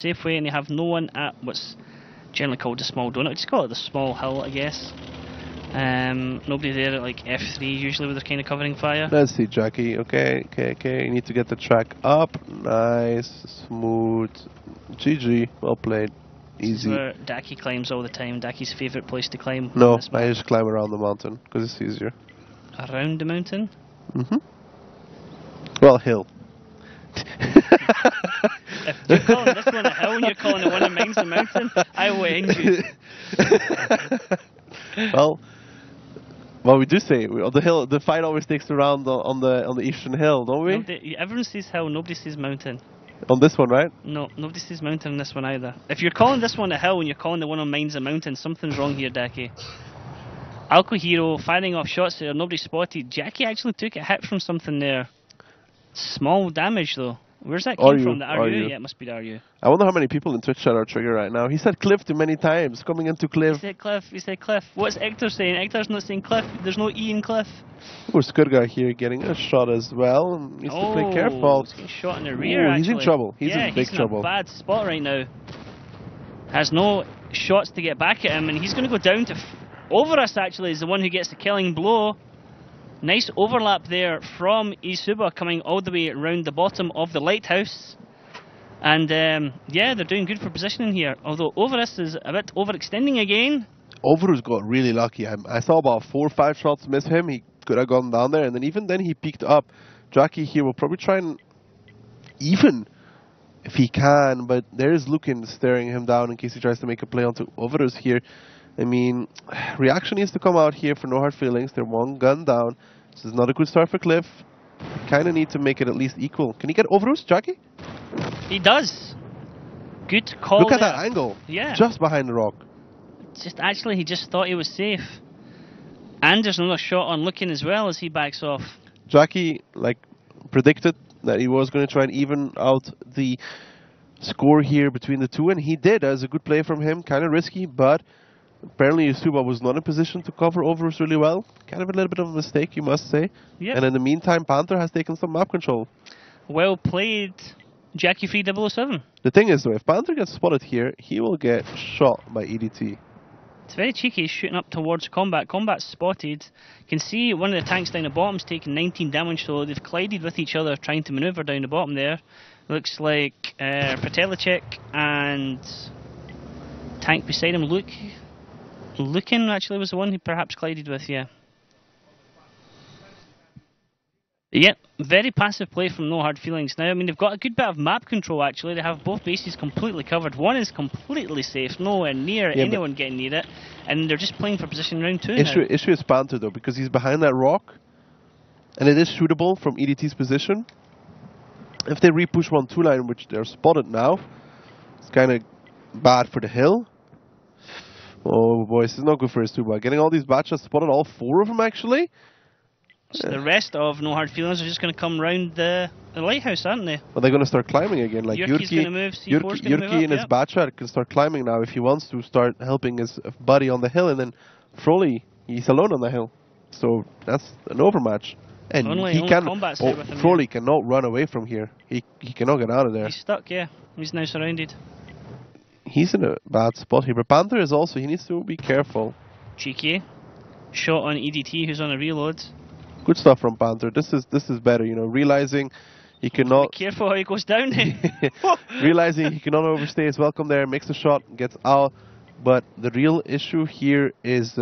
safe way, and they have no one at what's generally called the small donut. Just call it the small hill, I guess. Nobody there at like F3 usually with their kind of covering fire. Let's see, Jackie. Okay. You need to get the track up. Nice, smooth. GG. Well played. Easy. This is where Daki climbs all the time. Daki's favourite place to climb. No, I just climb around the mountain because it's easier. Around the mountain? Well, hill. If you're calling this one a hill and you're calling the one that mine's a mountain, I will end you. Well, we do say the hill. The fight always takes around on the eastern hill, don't we? Everyone says hill, nobody says mountain. On this one, right? No, nobody says mountain on this one either. If you're calling this one a hill and you're calling the one on mine's a mountain, something's wrong here, Daki. Alco Hero firing off shots there, nobody spotted. Jackie actually took a hit from something there. Small damage though. Where's that came from? The RU? Yeah, it must be the RU. I wonder how many people in Twitch chat are Trigger right now. He said Cliff too many times, coming into Cliff. He said Cliff. What's Hector saying? Hector's not saying Cliff. There's no E in Cliff. Poor Skirga here getting a shot as well. Needs to play careful. He's getting shot in the rear, actually. He's in trouble. He's in big trouble. He's in a bad spot right now. Has no shots to get back at him, and he's going to go down to... Overus, actually, is the one who gets the killing blow. Nice overlap there from Isuba coming all the way around the bottom of the lighthouse. And yeah, they're doing good for positioning here. Although Overus is a bit overextending again. Overus got really lucky. I saw about 4 or 5 shots miss him. He could have gone down there, and then even then he peeked up. Jackie here will probably try and even if he can, but there is Lukin staring him down in case he tries to make a play onto Overus here. I mean, reaction needs to come out here for No Hard Feelings. They're 1 gun down. This is not a good start for Cliff. Kind of need to make it at least equal. Can he get Overus, Jackie? He does. Good call. Look at there. that angle. Yeah. Just behind the rock. Actually, he just thought he was safe. And there's another shot on Lukin as well as he backs off. Jackie, like, predicted that he was going to try and even out the score here between the two, and he did. As a good play from him, kind of risky, but apparently Yusuba was not in position to cover Overus really well. Kind of a little bit of a mistake, you must say. Yep. And in the meantime, Panther has taken some map control. Well played, Jackie 3007. The thing is, though, if Panther gets spotted here, he will get shot by EDT. It's very cheeky, he's shooting up towards Combat. Combat's spotted. You can see one of the tanks down the bottom's taking 19 damage, so they've collided with each other, trying to maneuver down the bottom there. Looks like Patelicek and tank beside him, Lukin actually was the one who perhaps collided with, yeah. Yep, very passive play from No Hard Feelings now. I mean, they've got a good bit of map control, actually. They have both bases completely covered. One is completely safe, nowhere near anyone getting near it. And they're just playing for position round 2 now. Issue is Panther, though, because he's behind that rock. And it is shootable from EDT's position. If they repush 1-2 line, which they're spotted now, it's kind of bad for the hill. Oh, boy, this is not good for his Isuba. Getting all these batches spotted, all 4 of them, actually. So the rest of No Hard Feelings are just going to come round the lighthouse, aren't they? Well, they're going to start climbing again. Like Yurki's Yurki and his Batcha can start climbing now if he wants to start helping his buddy on the hill. And then Froley, he's alone on the hill. So that's an overmatch. And Froley cannot run away from here. He cannot get out of there. He's stuck, yeah. He's now surrounded. He's in a bad spot here. But Panther is also, he needs to be careful. Cheeky. Shot on EDT, who's on a reload. Good stuff from Panther. This is better, you know, realizing he cannot... Be careful how he goes down. Realizing he cannot overstay his welcome there, makes a shot, gets out. But the real issue here is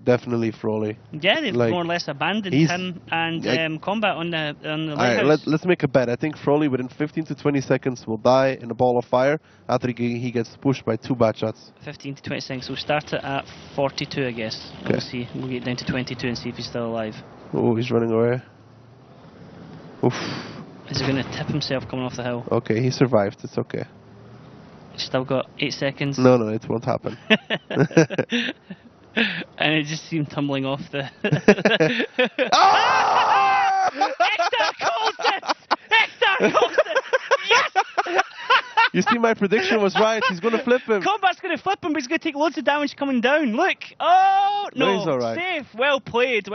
definitely Froley. Yeah, they've more or less abandoned him and Combat on the lighthouse. Let's make a bet. I think Froley within 15 to 20 seconds will die in a ball of fire after he gets pushed by 2 bad shots. 15 to 20 seconds. We'll start it at 42, I guess. Okay. We'll see. We'll get down to 22 and see if he's still alive. Oh, he's running away. Oof. Is he going to tip himself coming off the hill? Okay, he survived. It's okay. Still got 8 seconds. No, it won't happen. And it just seemed tumbling off the... Oh! Hector calls it! Hector calls it! Yes! You see, my prediction was right. He's going to flip him. Combat's going to flip him, but he's going to take loads of damage coming down. Look! Oh, no. He's all right. Safe. Well played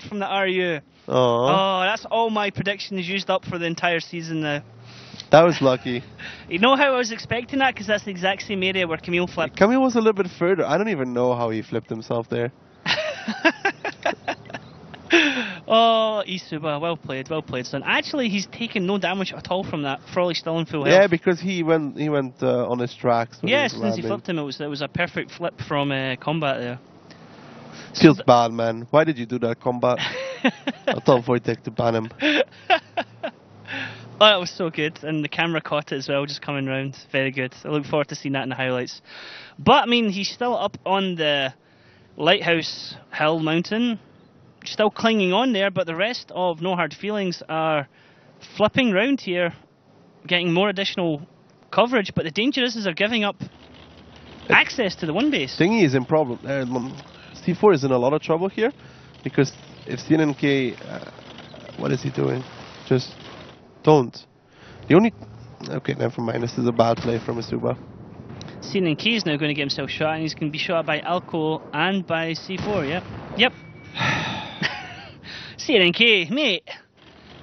from the RU. Oh, that's all my predictions used up for the entire season now. That was lucky. You know how I was expecting that? Because that's the exact same area where Camille flipped. Camille was a little bit further. I don't even know how he flipped himself there. Oh, Isuba, well played, son. Actually, he's taken no damage at all from that. Frawley still in full health. Yeah, because he went on his tracks. Yeah, as soon as he flipped him, it was a perfect flip from Combat there. Feels bad, man. Why did you do that, Combat? I told Wojtek to ban him. Oh, that was so good, and the camera caught it as well, just coming round. Very good. I look forward to seeing that in the highlights. But I mean, he's still up on the Lighthouse Hill Mountain, still clinging on there. But the rest of No Hard Feelings are flipping round here, getting more additional coverage. But the danger is they're giving up access to the one base. Thingy is in problem. C4 is in a lot of trouble here, because if CNNK, what is he doing? Just don't. The only... Okay, never mind. This is a bad play from Isuba. CNNK is now going to get himself shot, and he's going to be shot by Alco and by C4, Yep. CNNK, mate.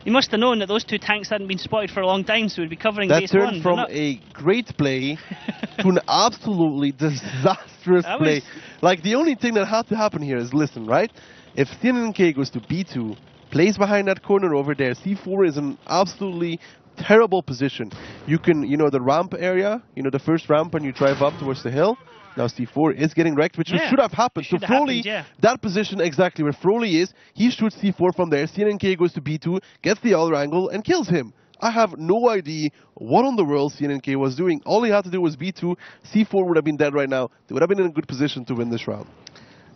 You must have known that those two tanks hadn't been spotted for a long time, so we'd be covering base one. That turned from a great play to an absolutely disastrous play. Like, the only thing that had to happen here is, listen, right? If CNNK goes to B2, plays behind that corner over there, C4 is in absolutely terrible position. You can, the ramp area, the first ramp when you drive up towards the hill. Now C4 is getting wrecked, which should have happened. So Frawley, that position exactly where Frawley is, he shoots C4 from there. CNNK goes to B2, gets the other angle, and kills him. I have no idea what in the world CNNK was doing. All he had to do was B2. C4 would have been dead right now. They would have been in a good position to win this round.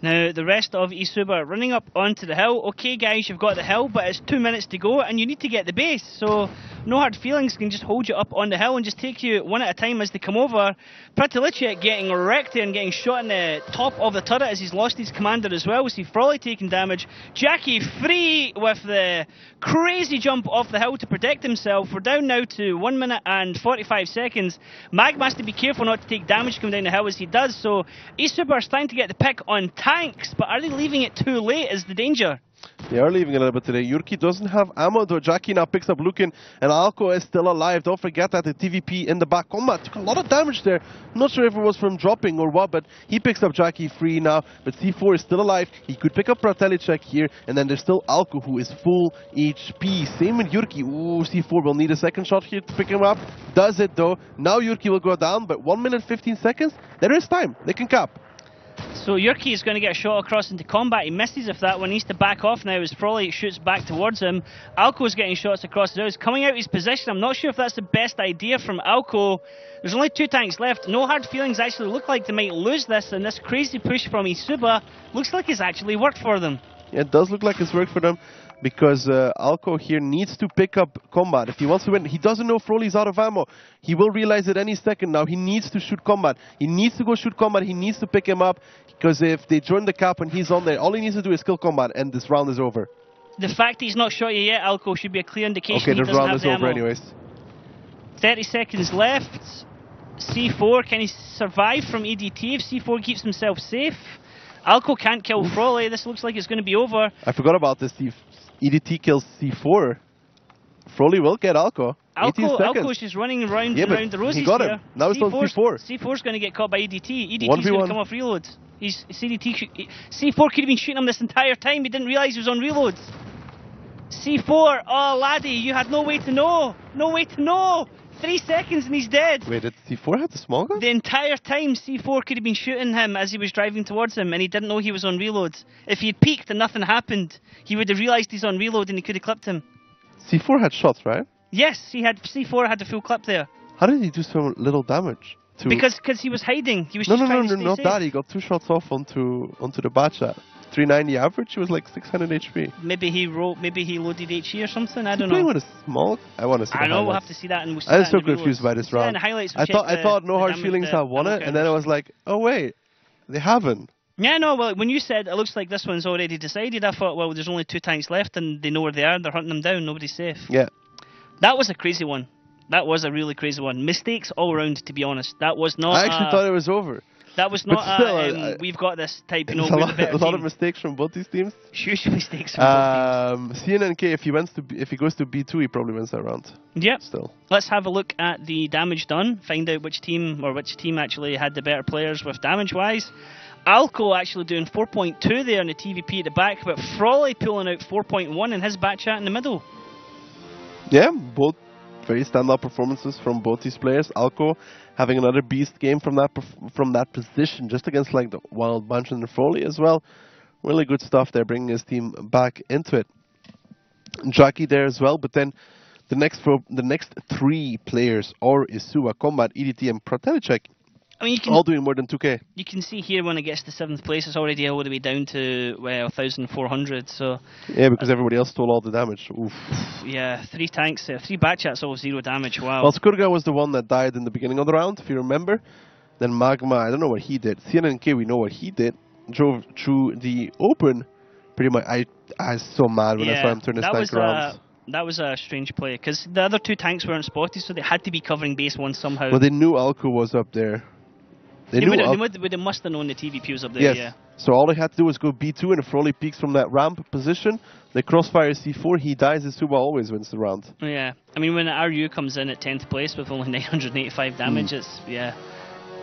Now, the rest of Isuba running up onto the hill. Okay, guys, you've got the hill, but it's 2 minutes to go, and you need to get the base. So, No Hard Feelings can just hold you up on the hill and just take you one at a time as they come over. Pratilichek getting wrecked and getting shot in the top of the turret as he's lost his commander as well. We see Frawley taking damage. Jackie free with the crazy jump off the hill to protect himself. We're down now to 1 minute and 45 seconds. Magma has to be careful not to take damage coming down the hill as he does. So, Isuba is trying to get the pick on tanks, but are they leaving it too late is the danger. They are leaving a little bit today. Yurki doesn't have ammo, though Jackie now picks up Lukin, and Alco is still alive. Don't forget that the TVP in the back. Combat took a lot of damage there. Not sure if it was from dropping or what, but he picks up Jackie free now. But C4 is still alive. He could pick up Pratelicek here, and then there's still Alco, who is full HP. Same with Yurki. Ooh, C4 will need a second shot here to pick him up. Does it, though. Now Yurki will go down, but 1 minute 15 seconds. There is time. They can cap. So Yurki is going to get a shot across into combat. He misses if that one. He needs to back off now as Frawley shoots back towards him. Alco's getting shots across the house. Coming out of his position, I'm not sure if that's the best idea from Alco. There's only 2 tanks left. No Hard Feelings actually look like they might lose this, and this crazy push from Isuba looks like it's actually worked for them. Yeah, it does look like it's worked for them, because Alco here needs to pick up combat. If he wants to win, he doesn't know Frawley's out of ammo. He will realize it any second now. He needs to shoot combat. He needs to go shoot combat. He needs to pick him up, because if they join the cap and he's on there, all he needs to do is kill combat, and this round is over. The fact he's not shot you yet, Alco, should be a clear indication okay, he doesn't round have is the over ammo. anyways. 30 seconds left. C4, can he survive from EDT if C4 keeps himself safe? Alco can't kill Frawley. This looks like it's going to be over. I forgot about this. EDT kills C4. Frawley will get Alco. Alco's just running around the roses. He got him. Now it's on C4. C4's going to get caught by EDT. EDT's going to come off reloads. C4 could have been shooting him this entire time. He didn't realise he was on reloads. C4, oh laddie, you had no way to know. No way to know. 3 seconds and he's dead. Wait, did C4 have the small gun? The entire time C4 could have been shooting him as he was driving towards him, and he didn't know he was on reloads. If he had peeked and nothing happened, he would have realised he's on reload and he could have clipped him. C4 had shots, right? Yes, C4 had the full clip there. How did he do so little damage? Because he was hiding. He was no, just trying to stay not safe. that. He got 2 shots off onto the bat shot. 390 average. He was like 600 HP. Maybe he loaded HE or something. I don't know. Playing with a small. I want to see. I know. We'll have to see that. And we'll see I'm that so in the confused by this round. I thought No Hard Feelings had won it, and then I was like, oh wait, they haven't. Yeah, no. Well, when you said it looks like this one's already decided, I thought, well, there's only 2 tanks left, and they know where they are. They're hunting them down. Nobody's safe. Yeah. That was a crazy one. That was a really crazy one. Mistakes all around, to be honest. That was not. I actually thought it was over. That was But not still, we've got this type, you know, it's a we're lot, the better a lot of team. mistakes from both these teams. Huge mistakes from both teams. CNNK, if he goes to B2, he probably wins that round. Yep. Still. Let's have a look at the damage done. Find out which team actually had the better players with damage-wise. Alco actually doing 4.2 there in the TVP at the back, but Frawley pulling out 4.1 in his back chat in the middle. Yeah, both very standout performances from both these players. Alco having another beast game from that position, just against like the Wild Bunch and the Foley as well. Really good stuff there, bringing his team back into it. Jackie there as well, but then the next three players are Isua, Combat, EDT, and Pratelicek. I mean, All doing more than 2k. You can see here when it gets to 7th place, it's already all the way down to 1,400. So yeah, because everybody else stole all the damage. Oof. Yeah, 3 tanks, 3 back chats, all 0 damage. Wow. Well, Skurga was the one that died in the beginning of the round, if you remember. Then Magma, I don't know what he did. CNNK, we know what he did. Drove through the open. Pretty much, I was so mad when I saw him turn his tank around. That was a strange play, because the other 2 tanks weren't spotted, so they had to be covering base 1 somehow. Well, they knew Alco was up there. They must have known the TVP was up there, yes. yeah. So all they had to do was go B2, and if Frawley peeks from that ramp position, they crossfire C4, he dies, Isuba always wins the round. Yeah. I mean, when RU comes in at 10th place with only 985 damage, it's,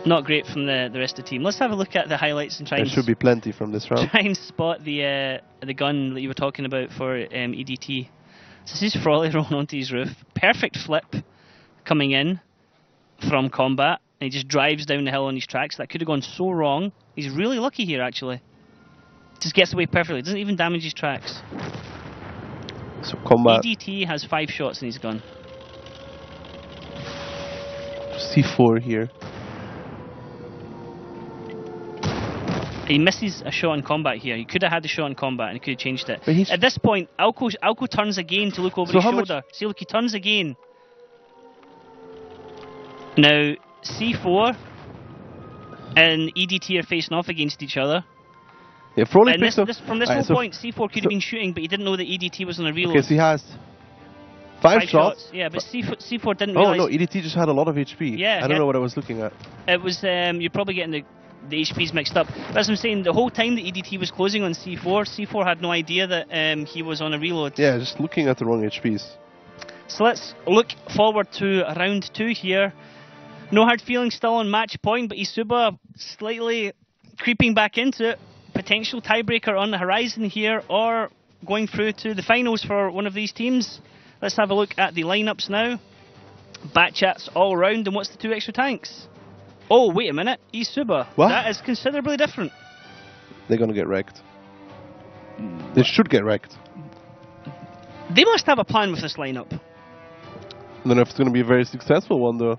not great from the rest of the team. Let's have a look at the highlights and try There should be plenty from this round. Try and spot the gun that you were talking about for EDT. So this is Frawley rolling onto his roof. Perfect flip coming in from Combat. And he just drives down the hill on his tracks. That could have gone so wrong. He's really lucky here, actually. Just gets away perfectly. Doesn't even damage his tracks. So Combat. EDT has 5 shots in his gun. C4 here. He misses a shot in Combat here. He could have had a shot in Combat and he could have changed it. At this point, Alco turns again to look over his shoulder. See, look, he turns again. Now, C4 and EDT are facing off against each other. Yeah, Frawley and from this whole point, C4 could have been shooting, but he didn't know that EDT was on a reload. Okay, so he has 5 shots. Yeah, but C4 didn't realise... Oh no, EDT just had a lot of HP. Yeah, I don't know what I was looking at. It was, you're probably getting the HPs mixed up. But as I'm saying, the whole time that EDT was closing on C4, C4 had no idea that he was on a reload. Yeah, just looking at the wrong HPs. So let's look forward to round 2 here. No hard feelings still on match point, but Isuba slightly creeping back into it. Potential tiebreaker on the horizon here, or going through to the finals for one of these teams. Let's have a look at the lineups now. Bat chats all round, and what's the 2 extra tanks? Oh, wait a minute, Isuba. What? That is considerably different. They're gonna get wrecked. They should get wrecked. They must have a plan with this lineup. I don't know if it's gonna be a very successful one though.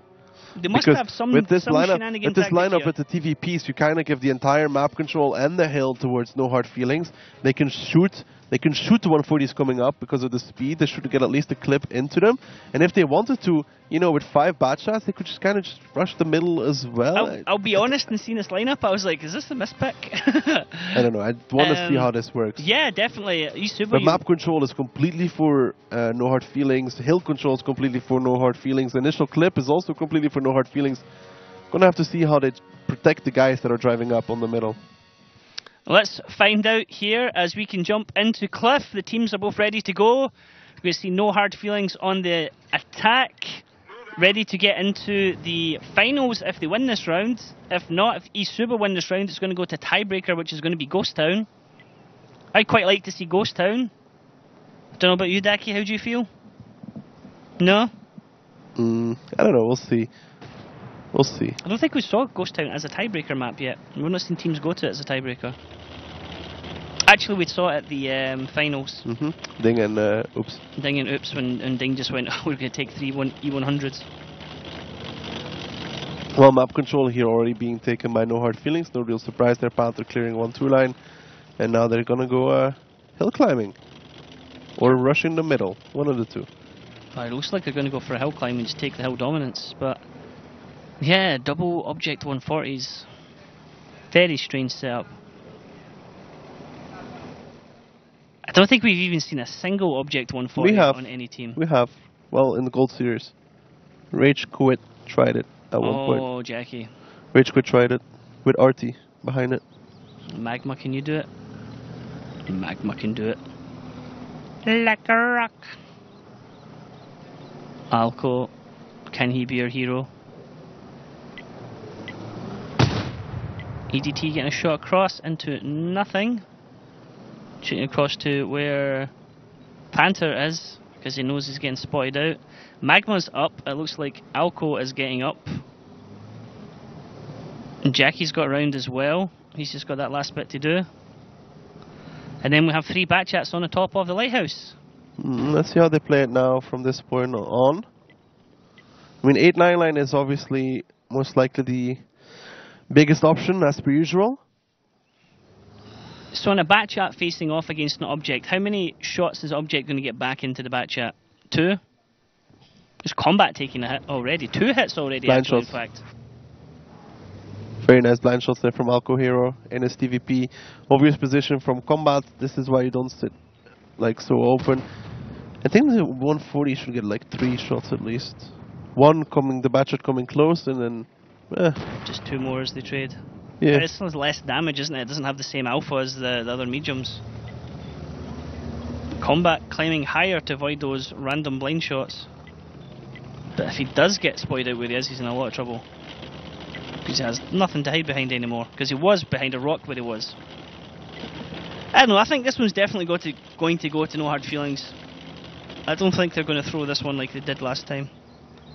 They must have some with this shenanigan with this lineup here. with the TVPs, you kind of give the entire map control and the hill towards No Hard Feelings. They can shoot the 140s coming up because of the speed. They should get at least a clip into them. And if they wanted to, you know, with 5 bad shots, they could just kind of just rush the middle as well. I'll be honest, and seeing this lineup, I was like, is this a mispick? I don't know. I want to see how this works. Yeah, definitely. But map control is completely for No Hard Feelings. Hill control is completely for No Hard Feelings. The initial clip is also completely for No Hard Feelings. Gonna have to see how they protect the guys that are driving up on the middle. Let's find out here as we can jump into Cliff. The teams are both ready to go. We're going to see No Hard Feelings on the attack. Ready to get into the finals if they win this round. If not, if Isuba win this round, it's going to go to tiebreaker, which is going to be Ghost Town. I'd quite like to see Ghost Town. Don't know about you, Daki. How do you feel? No? I don't know. We'll see. We'll see. I don't think we saw Ghost Town as a tiebreaker map yet. We've not seen teams go to it as a tiebreaker. Actually, we saw it at the finals. Ding and Oops. Ding and Oops when Ding just went, we're going to take 3 E100s. Well, map control here already being taken by No Hard Feelings. No real surprise. Their Panther clearing 1-2 line. And now they're going to go hill climbing. Or rushing the middle. One of the two. It looks like they're going to go for a hill climb and just take the hill dominance. But yeah, double object 140s. Very strange setup. I don't think we've even seen a single object 140 on any team. We have. Well, in the Gold Series. Rage Quit tried it at one point. Oh, Jackie. Rage Quit tried it. with Artie behind it. Magma, can you do it? Magma can do it. Like a rock. Alco, can he be your hero? EDT getting a shot across into nothing. Shooting across to where Panther is, because he knows he's getting spotted out. Magma's up, it looks like Alco is getting up. And Jackie's got around as well, he's just got that last bit to do. And then we have 3 Batchats on the top of the lighthouse. Let's see how they play it now from this point on. I mean, 8-9 line is obviously most likely the biggest option as per usual. So on a Batchat facing off against an object, how many shots is object going to get back into the Batchat? 2? Is Combat taking a hit already? 2 hits already, Blind actually, shots. in fact. Very nice blind shots there from Alco Hero in his TVP. Obvious position from Combat. This is why you don't sit like so open. I think the 140 should get like 3 shots at least. One coming, the Batchat coming close, and then just 2 more as they trade. yeah. But it's less damage, isn't it? It doesn't have the same alpha as the other mediums. Combat climbing higher to avoid those random blind shots. But if he does get spotted out where he is, he's in a lot of trouble. Because he has nothing to hide behind anymore. Because he was behind a rock where he was. I don't know, I think this one's definitely going to go to No Hard Feelings. I don't think they're going to throw this one like they did last time.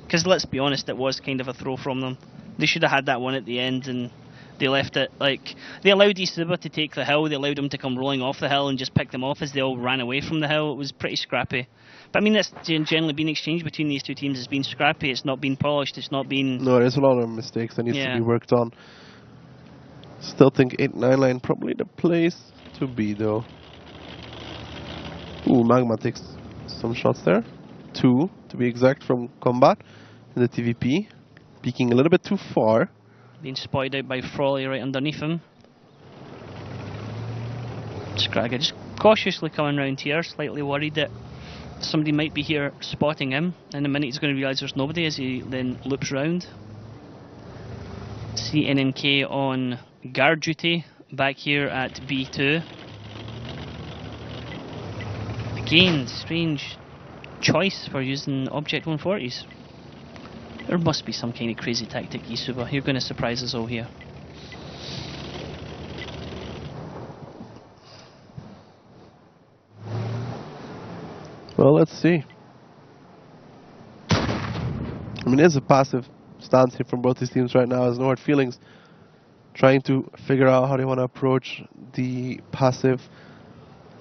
Because let's be honest, it was kind of a throw from them. They should have had that one at the end, and they left it like... They allowed Isuba to take the hill, they allowed him to come rolling off the hill and just pick them off as they all ran away from the hill. It was pretty scrappy. But I mean, that's generally been exchanged between these two teams. It's been scrappy, it's not been polished, it's not been... No, there's a lot of mistakes that needs to be worked on. Still think 8-9 line probably the place to be though. Ooh, Magma takes some shots there. 2 to be exact from Combat in the TVP. Peeking a little bit too far. Being spotted out by Frawley right underneath him. Scragga just cautiously coming round here, slightly worried that somebody might be here spotting him. In a minute he's going to realise there's nobody as he then loops round. CNNK on guard duty back here at B2. Again, strange choice for using Object 140s. There must be some kind of crazy tactic, Isuba. You're going to surprise us all here. Well, let's see. I mean, there's a passive stance here from both these teams right now, as No Hard Feelings trying to figure out how they want to approach the passive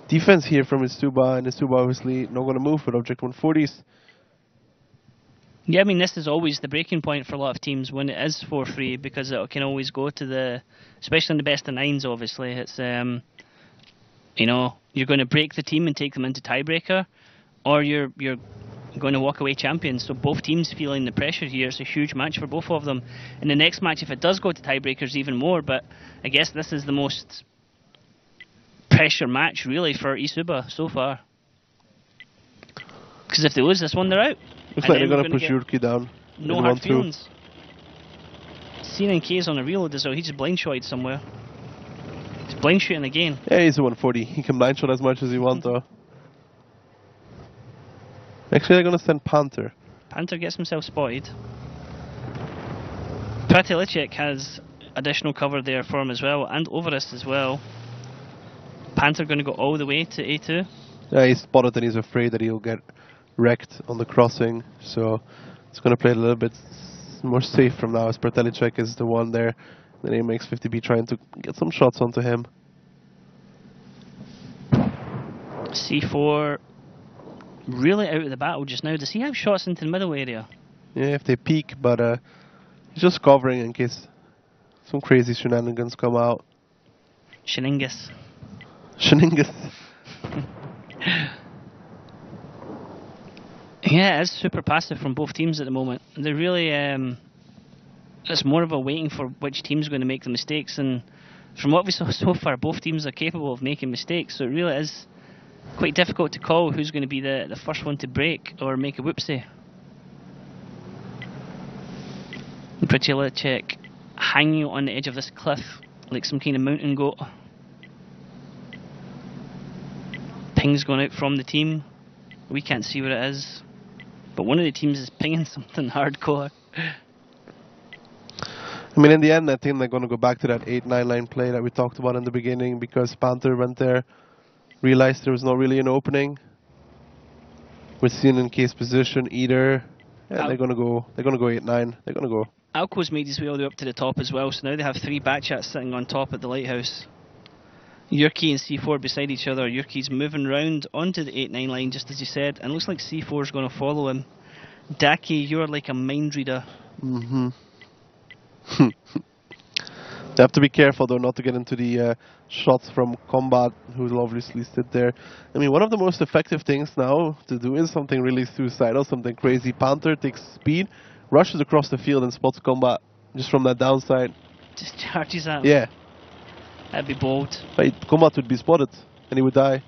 defense here from Isuba, and Isuba obviously not going to move with Object 140s. Yeah, I mean, this is always the breaking point for a lot of teams when it is 4-3, because it can always go to the, especially in the best of 9s, obviously. It's, you know, you're going to break the team and take them into tiebreaker, or you're going to walk away champions. So both teams feeling the pressure here. It's a huge match for both of them. In the next match, if it does go to tiebreakers, even more, but I guess this is the most pressure match, really, for Isuba so far. Because if they lose this one, they're out. Looks like they're going to push Yurki down. No Hard Feelings. CNK is on a reload as well. He just blind shotted somewhere. He's blind shooting again. Yeah, he's a 140. He can blind shot as much as he wants, though. Actually, they're going to send Panther. Panther gets himself spotted. Pratilicek has additional cover there for him as well, and Overus as well. Panther going to go all the way to A2. Yeah, he's spotted and he's afraid that he'll get wrecked on the crossing, so it's going to play a little bit more safe from now, as Pratilicek is the one there. Then AMX50B trying to get some shots onto him. C4 really out of the battle just now. Does he have shots into the middle area? Yeah, if they peek, but he's just covering in case some crazy shenanigans come out. Sheningus. Sheningus. Yeah, it's super passive from both teams at the moment. They're really, it's more of a waiting for which team's going to make the mistakes, and from what we saw so far, both teams are capable of making mistakes, so it really is quite difficult to call who's going to be the first one to break or make a whoopsie. Pratilicek hanging on the edge of this cliff like some kind of mountain goat. Ping's going out from the team. We can't see what it is, but one of the teams is pinging something hardcore. I mean, in the end, I think they're going to go back to that 8-9 line play that we talked about in the beginning, because Panther went there, realized there was not really an opening. We're seeing in case position either, and they're going to go 8-9. They're going to go. Alco's made his way all the way up to the top as well, so now they have 3 Batchats sitting on top at the lighthouse. Yurki and C4 beside each other. Yurki's moving round onto the 8-9 line, just as you said, and looks like C4's going to follow him. Daki, you're like a mind reader. Mm-hmm. They have to be careful though not to get into the shots from Combat, who will obviously sit there. I mean, one of the most effective things now to do is something really suicidal, something crazy. Panther takes speed, rushes across the field and spots Combat just from that downside. Just charges at him. Yeah. That'd be bold. But Combat would be spotted and he would die.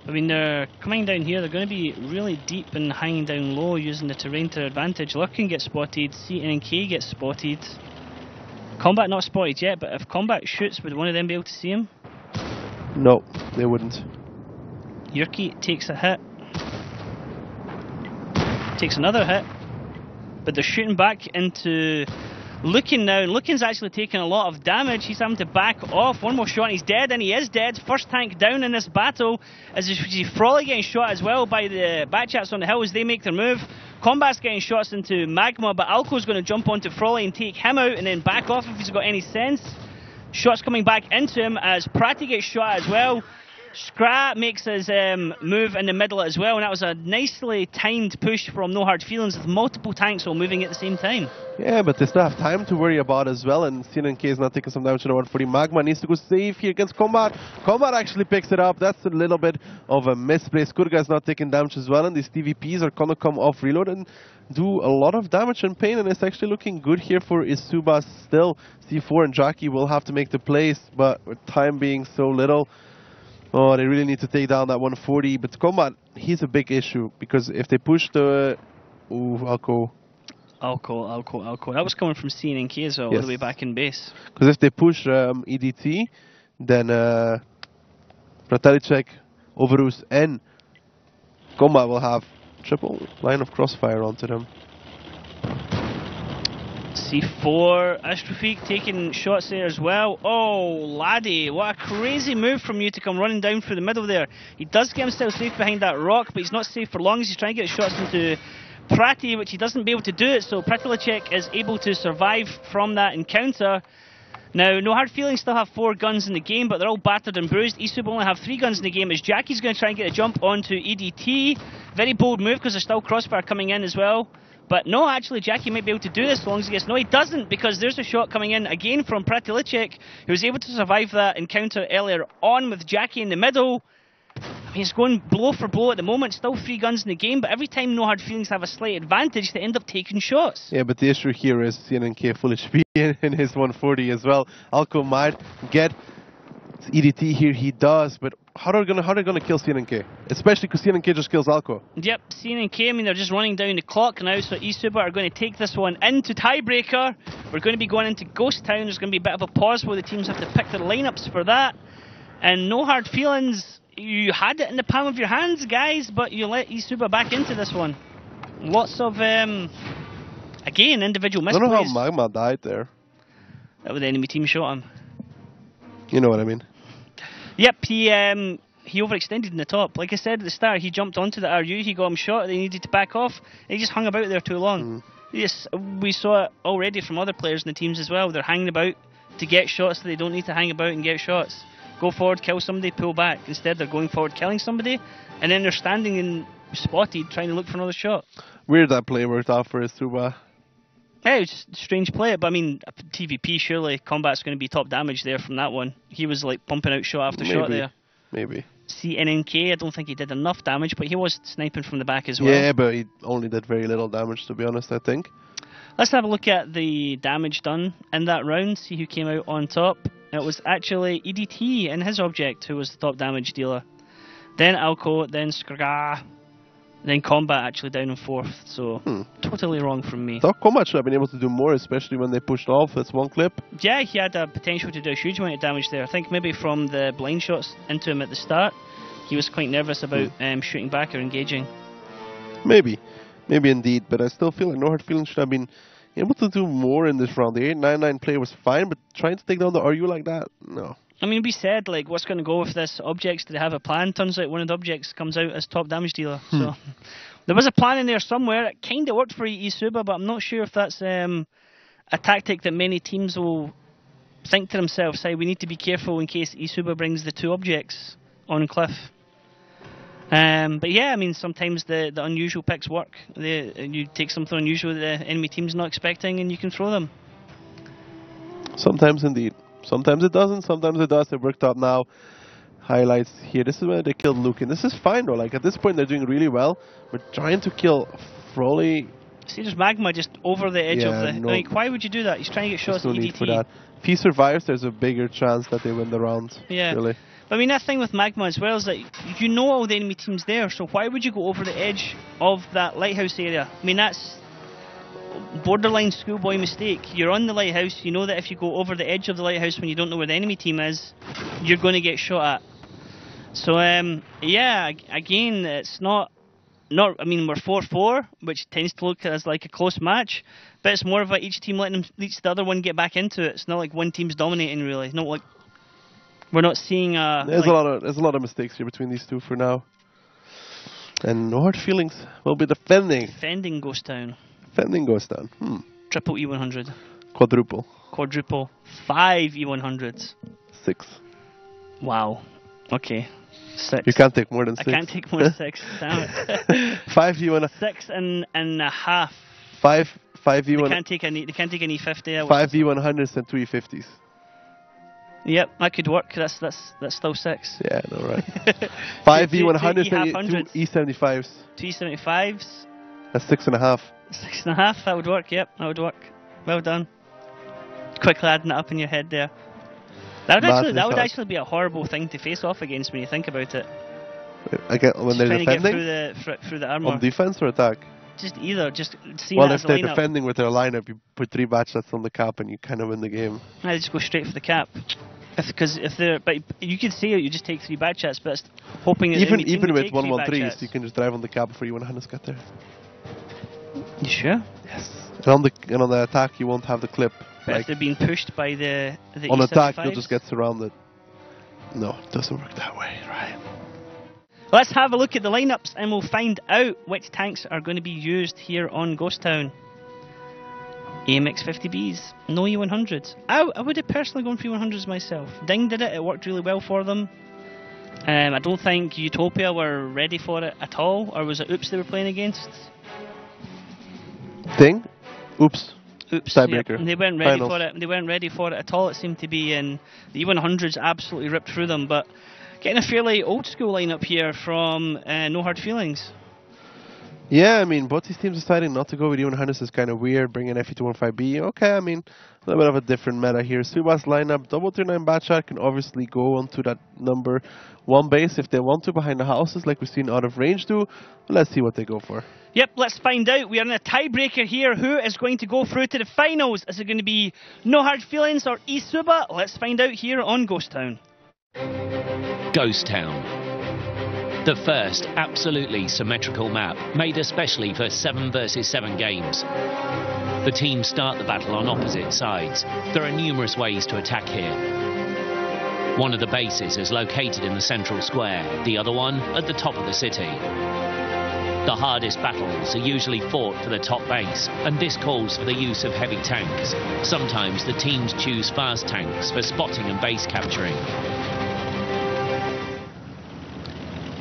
I mean, they're coming down here. They're going to be really deep and hanging down low, using the terrain to their advantage. Lurkin gets spotted. CNK gets spotted. Combat not spotted yet, but if Combat shoots, would one of them be able to see him? No, they wouldn't. Yurki takes a hit. Takes another hit. But they're shooting back into Lukin now, and Lukin's actually taking a lot of damage. He's having to back off. One more shot and he's dead, and he is dead. First tank down in this battle, as you see Frawley getting shot as well by the Batchats on the hill as they make their move. Combat's getting shots into Magma, but Alco's going to jump onto Frawley and take him out and then back off if he's got any sense. Shots coming back into him as Pratty gets shot as well. Skra makes his move in the middle as well, and that was a nicely timed push from No Hard Feelings with multiple tanks all moving at the same time. Yeah, but they still have time to worry about as well, and CNK is not taking some damage to the 140. Magma needs to go safe here against Combat. Combat actually picks it up. That's a little bit of a misplay. Skurga is not taking damage as well, and these TVPs are going to come off reload and do a lot of damage and pain, and it's actually looking good here for Isuba still. C4 and Jackie will have to make the plays, but with time being so little, oh, they really need to take down that 140. But Combat, he's a big issue, because if they push the... Ooh, Alco. That was coming from CNK as well, all the way back in base. Because if they push EDT, then Fratelicek, Overus and Combat will have triple line of crossfire onto them. C4, Astrophique taking shots there as well. Oh, laddie, what a crazy move from you to come running down through the middle there. He does get himself safe behind that rock, but he's not safe for long as he's trying to get shots into Pratty, which he doesn't be able to do it, so Pratilicek is able to survive from that encounter. Now, No Hard Feelings still have 4 guns in the game, but they're all battered and bruised. Isub only have 3 guns in the game, as Jackie's going to try and get a jump onto EDT. Very bold move, because there's still crossfire coming in as well. But no, actually, Jackie might be able to do this as long as he gets... No, he doesn't, because there's a shot coming in again from Pratilicek, who was able to survive that encounter earlier on with Jackie in the middle. I mean, it's going blow for blow at the moment. Still 3 guns in the game, but every time No Hard Feelings have a slight advantage, they end up taking shots. Yeah, but the issue here is CNK full HP in his 140 as well. Alco might get EDT here, he does, but how are they gonna kill CNK? Especially because CNK just kills Alco. Yep, CNK, I mean, they're just running down the clock now, so eSuper are going to take this one into tiebreaker. We're going to be going into Ghost Town. There's going to be a bit of a pause where the teams have to pick their lineups for that. And No Hard Feelings, you had it in the palm of your hands, guys, but you let eSuper back into this one. Lots of, again, individual misplays. I don't know how Magma died there. That was the enemy team shot him. You know what I mean. Yep, he overextended in the top. Like I said at the start, he jumped onto the RU, he got him shot, they needed to back off, and he just hung about there too long. Yes, we saw it already from other players in the teams as well. They're hanging about to get shots, so they don't need to hang about and get shots. Go forward, kill somebody, pull back. Instead, they're going forward, killing somebody, and then they're standing and spotted, trying to look for another shot. Weird that play worked out for Isuba. Yeah, it's a strange play, but I mean, TVP, surely Combat's going to be top damage there from that one. He was like pumping out shot after shot there. Maybe. CNNK, I don't think he did enough damage, but he was sniping from the back as well. Yeah, but he only did very little damage, to be honest, I think. Let's have a look at the damage done in that round, see who came out on top. It was actually EDT and his object who was the top damage dealer. Then Alco, then Skrga, Then Combat actually down in 4th, so totally wrong from me. Thought Combat should have been able to do more, especially when they pushed off. That's one clip. Yeah, he had a potential to do a huge amount of damage there. I think maybe from the blind shots into him at the start, he was quite nervous about shooting back or engaging. Maybe indeed, but I still feel like No Hard Feelings should have been able to do more in this round. The 8-9-9 play was fine, but trying to take down the RU like that, no. I mean, we said, like, what's going to go with this? Objects, do they have a plan? Turns out one of the objects comes out as top damage dealer. So there was a plan in there somewhere. It kind of worked for Isuba, but I'm not sure if that's a tactic that many teams will think to themselves, say, we need to be careful in case Isuba brings the 2 objects on Cliff. But yeah, I mean, sometimes the unusual picks work. You take something unusual that the enemy team's not expecting and you can throw them. Sometimes indeed. Sometimes it doesn't, sometimes it does. It worked out now. Highlights here. This is where they killed Lukin. This is fine though. Like at this point they're doing really well. But trying to kill Froley. See, there's Magma just over the edge of the... No, like, why would you do that? He's trying to get shots at no EDT. need for that. If he survives, there's a bigger chance that they win the round. Yeah. Really. But I mean, that thing with Magma as well is that you know all the enemy team's there, so why would you go over the edge of that lighthouse area? I mean, that's borderline schoolboy mistake. You're on the lighthouse, you know that if you go over the edge of the lighthouse when you don't know where the enemy team is, you're going to get shot at. So, yeah, again, it's not, I mean, we're 4-4, which tends to look as like a close match, but it's more of a each team letting the other one get back into it. It's not like one team's dominating, really. Not like, we're not seeing there's a lot of mistakes here between these two for now. And No Hard Feelings will be defending. Defending Ghost Town. Defending Ghost Town. Triple E100. Quadruple. 5 E100s. 6. Wow. Okay. 6. You can't take more than 6. I can't take more than 6. Damn it. 5 E100. 6 and a half. 5 E100. They can't take an E50. 5 E100s and 2 E50s. Yep, that could work. That's still 6. Yeah, no, right. 5 E100s and 2 E75s. 2 E75s. That's 6.5. 6.5. That would work. Yep, that would work. Well done. Quickly adding it up in your head there. That would actually be a horrible thing to face off against when you think about it. Again, when they're defending? To get through the armor. On defense or attack? Just either. Just seeing well, that if as a they're lineup. defending with their lineup, you put 3 batch shots on the cap and you kind of win the game. I just go straight for the cap. Because if they're, but you could say you just take 3 batch shots, but it's hoping that even with 1-1-3s, you can just drive on the cap before E100s get there. You sure? Yes. And on the attack, you won't have the clip. But like if they're being pushed by the on E75s? attack, you'll just get surrounded. No, it doesn't work that way, right? Let's have a look at the lineups and we'll find out which tanks are going to be used here on Ghost Town. AMX 50Bs, no E100s. I would have personally gone for E100s myself. Ding did it, it worked really well for them. I don't think Utopia were ready for it at all, or was it Oops they were playing against? Ding? Oops. Oops. Tiebreaker. Yep. They weren't ready for it. They weren't ready for it at all, it seemed to be, and the E100s absolutely ripped through them, but getting a fairly old school lineup here from No Hard Feelings. Yeah, I mean, both these teams deciding not to go with E100s is kind of weird, bringing FE215B. Okay, I mean, a little bit of a different meta here. Suba's lineup, double 39 Batshot can obviously go onto that number 1 base if they want to, behind the houses, like we've seen out of range do. Let's see what they go for. Yep, let's find out. We are in a tiebreaker here. Who is going to go through to the finals? Is it going to be No Hard Feelings or Isuba? Let's find out here on Ghost Town. Ghost Town. The first absolutely symmetrical map, made especially for 7 versus 7 games. The teams start the battle on opposite sides. There are numerous ways to attack here. One of the bases is located in the central square, the other one at the top of the city. The hardest battles are usually fought for the top base, and this calls for the use of heavy tanks. Sometimes the teams choose fast tanks for spotting and base capturing.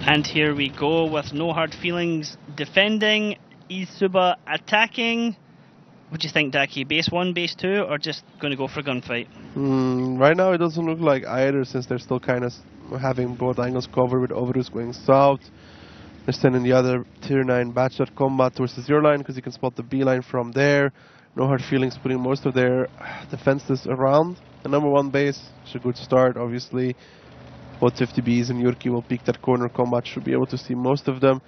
And here we go with No Hard Feelings defending, Isuba attacking. What do you think, Daki? Base 1, base 2, or just going to go for a gunfight? Right now it doesn't look like either, since they're still kind of having both angles covered with Overus going south. They're sending the other tier 9 Batshot combat towards your line because you can spot the B line from there. No Hard Feelings putting most of their defenses around the number 1 base. It's a good start, obviously. Both 50Bs and Yurki will peek that corner combat, should be able to see most of them.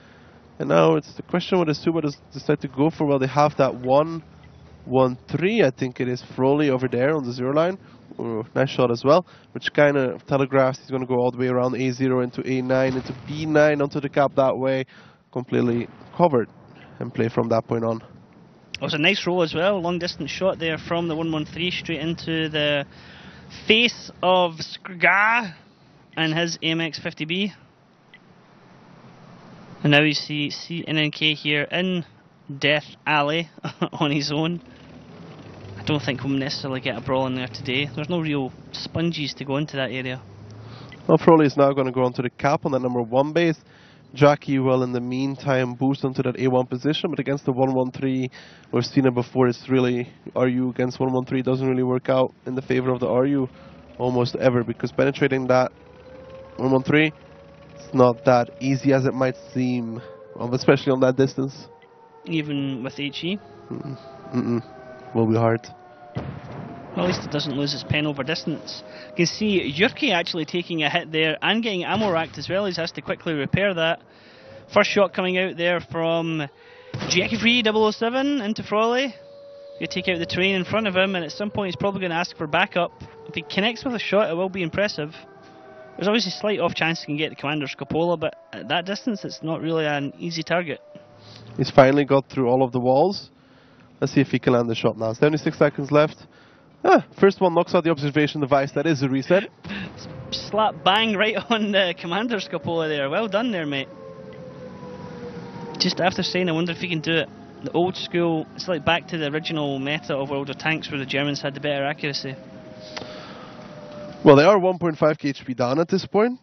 And now it's the question what Isuba does decide to go for. Well, they have that 1-1-3, I think it is, Froley over there on the 0 line. Ooh, nice shot as well, which kind of telegraphs he's going to go all the way around A0 into A9 into B9 onto the cap that way, completely covered, and play from that point on. It was a nice roll as well, long distance shot there from the 1-1-3 straight into the face of Skrga and his AMX 50B. And now you see NNK here in Death Alley on his own. I don't think we'll necessarily get a brawl in there today. There's no real sponges to go into that area. Well, Froley is now going to go onto the cap on that number 1 base. Jackie will in the meantime boost onto that A1 position, but against the 1-1-3, we've seen it before, it's really RU against 1-1-3 doesn't really work out in the favor of the RU almost ever, because penetrating that 1-1-3, it's not that easy as it might seem, especially on that distance. Even with HE? Will be hard. Well, at least it doesn't lose its pen over distance. You can see Yurki actually taking a hit there and getting ammo racked as well. He has to quickly repair that. First shot coming out there from Jackie Free 007 into Froley. You take out the terrain in front of him, and at some point he's probably going to ask for backup. If he connects with a shot, it will be impressive. There's always a slight off chance he can get the Commander's Cupola, but at that distance it's not really an easy target. He's finally got through all of the walls. Let's see if he can land the shot now. 76 seconds left. First one knocks out the observation device. That is a reset. Slap bang right on the Commander's Cupola there. Well done there, mate. Just after saying, I wonder if he can do it. The old school, it's like back to the original meta of World of Tanks where the Germans had the better accuracy. Well, they are 1.5 HP down at this point,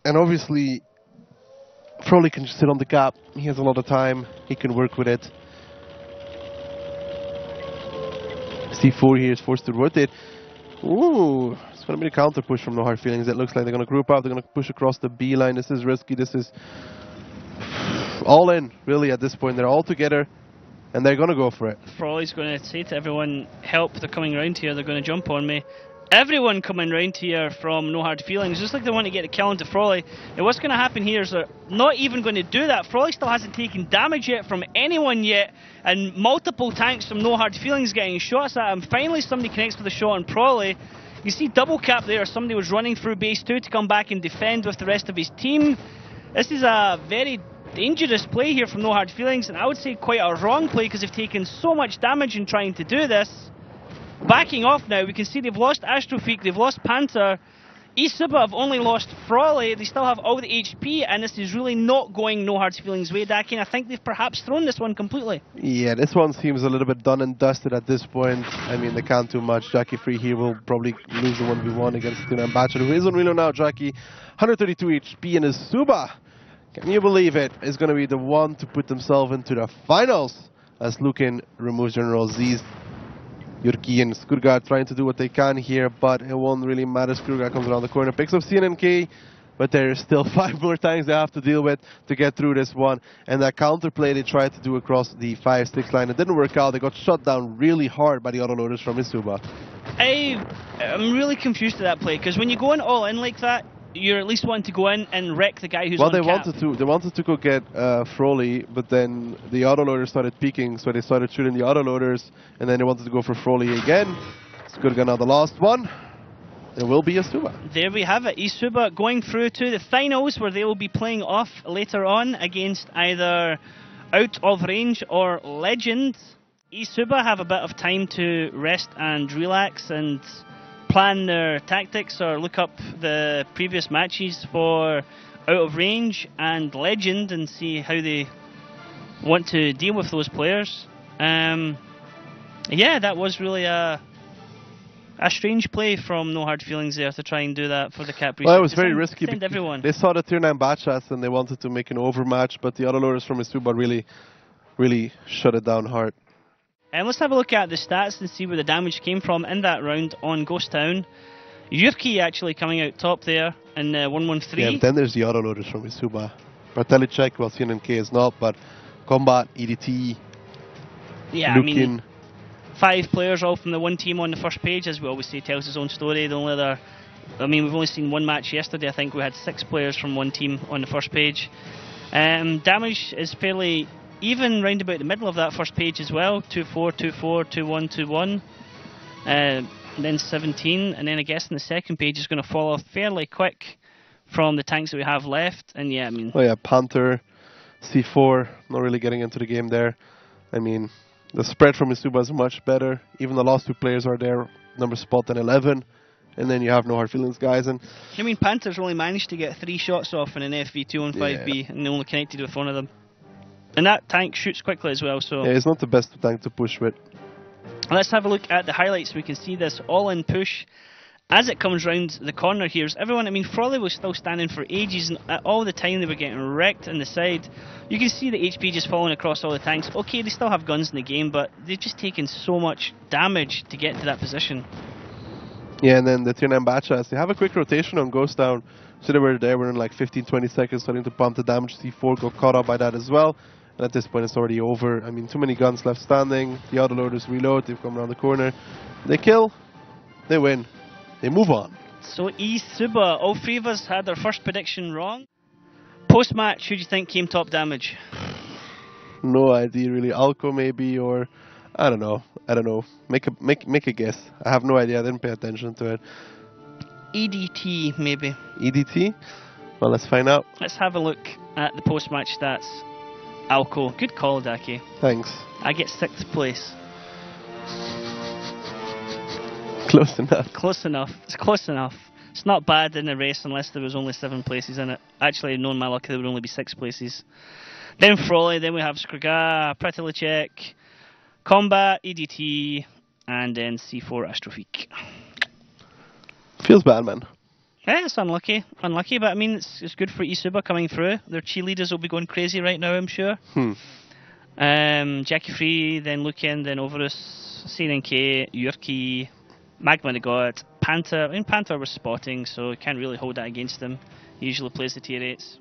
and obviously Froley can just sit on the gap. He has a lot of time. He can work with it. C4 here is forced to rotate. Ooh, it's going to be a counter push from No Hard Feelings. It looks like they're going to group up. They're going to push across the B line. This is risky. This is all in, really, at this point. They're all together, and they're going to go for it. Froley's going to say to everyone, help, they're coming around here. They're going to jump on me. Everyone coming round here from No Hard Feelings, just like they want to get a kill into Froley. Now what's going to happen here is they're not even going to do that. Froley still hasn't taken damage yet from anyone yet, and multiple tanks from No Hard Feelings getting shots at him. Finally somebody connects with a shot on Froley. You see double cap there, somebody was running through base 2 to come back and defend with the rest of his team. This is a very dangerous play here from No Hard Feelings, and I would say quite a wrong play because they've taken so much damage in trying to do this. Backing off now, we can see they've lost Astrofeek, they've lost Panther. Isuba have only lost Froley, they still have all the HP, and this is really not going No Hard Feelings' way, Daki. I think they've perhaps thrown this one completely. Yeah, this one seems a little bit done and dusted at this point. I mean, they can't do much. Jackie Free here will probably lose the 1v1 against Tunan Bachelor, who is on Relo now. Jackie, 132 HP, and Isuba, can you believe it, is going to be the one to put themselves into the finals as Lukin removes General Z's. Yurki and Skrga trying to do what they can here, but it won't really matter. Skrga comes around the corner, picks up CNNK, but there's still 5 more tanks they have to deal with to get through this one. And that counterplay they tried to do across the 5-6 line, it didn't work out. They got shut down really hard by the autoloaders from Isuba. I'm really confused at that play, because when you go in all in like that, you're at least wanting to go in and wreck the guy who's on cap. They wanted to go get Froley, but then the autoloaders started peeking, so they started shooting the autoloaders, and then they wanted to go for Froley again. Skrga now the last one. There will be Isuba. There we have it. Isuba going through to the finals, where they will be playing off later on against either Out of Range or Legend. Isuba have a bit of time to rest and relax and plan their tactics or look up the previous matches for Out of Range and Legend and see how they want to deal with those players. Yeah, that was really a strange play from No Hard Feelings there to try and do that for the cap reset. Well, it was very risky. Everyone. They saw the tier 9 Batchas and they wanted to make an overmatch, but the autoloaders from Isuba really shut it down hard. Let's have a look at the stats and see where the damage came from in that round on Ghost Town. Yurki actually coming out top there in 113. Yeah, and then there's the autoloaders from Isuba. Bartelicek, well, CNNK is not, but Combat, EDT, yeah, Lukin. I mean, 5 players all from the one team on the first page, as we always say, tells his own story. The only other, I mean, we've only seen one match yesterday. I think we had 6 players from one team on the first page. Damage is fairly even round about the middle of that first page as well. 2-4, 2-4, 2-1, 2-1. Then 17, and then I guess in the second page is going to fall off fairly quick from the tanks that we have left. And yeah, I mean... Oh yeah, Panther, C4, not really getting into the game there. I mean, the spread from Isuba is much better. Even the last two players are there, number spot and 11. And then you have no hard feelings, guys. And I mean, Panther's only managed to get 3 shots off in an FV2 on 5B, and they only connected with one of them. And that tank shoots quickly as well, so... Yeah, it's not the best tank to push with. Let's have a look at the highlights. We can see this all-in push as it comes round the corner here. Everyone, I mean, Frawley was still standing for ages, and all the time they were getting wrecked on the side. You can see the HP just falling across all the tanks. Okay, they still have guns in the game, but they've just taken so much damage to get to that position. Yeah, and then the Tier 9 Batchas, they have a quick rotation on Ghost Town. So they were there within like 15-20 seconds, starting to pump the damage. C4 got caught up by that as well. And at this point, it's already over. I mean, too many guns left standing. The autoloaders reload. They've come around the corner. They kill. They win. They move on. So, Isuba, all 3 of us had our first prediction wrong. Post-match, who do you think came top damage? No idea, really. Alco maybe, or I don't know. Make a guess. I have no idea. I didn't pay attention to it. EDT, maybe. EDT? Well, let's find out. Let's have a look at the post-match stats. Alco. Good call, Daki. Thanks. I get 6th place. Close enough. Close enough. It's close enough. It's not bad in a race unless there was only 7 places in it. Actually, knowing my luck, there would only be 6 places. Then Frawley, then we have Skrga, Pratilicek, Combat, EDT, and then C4 Astrophique. Feels bad, man. Yeah, it's unlucky. Unlucky, but I mean, it's good for Isuba coming through. Their cheerleaders will be going crazy right now, I'm sure. Jackie Free, then Lucan, then Overus, CNK, Yurki, Magma the God, Panther. I mean, Panther was spotting, so you can't really hold that against him. He usually plays the tier 8s.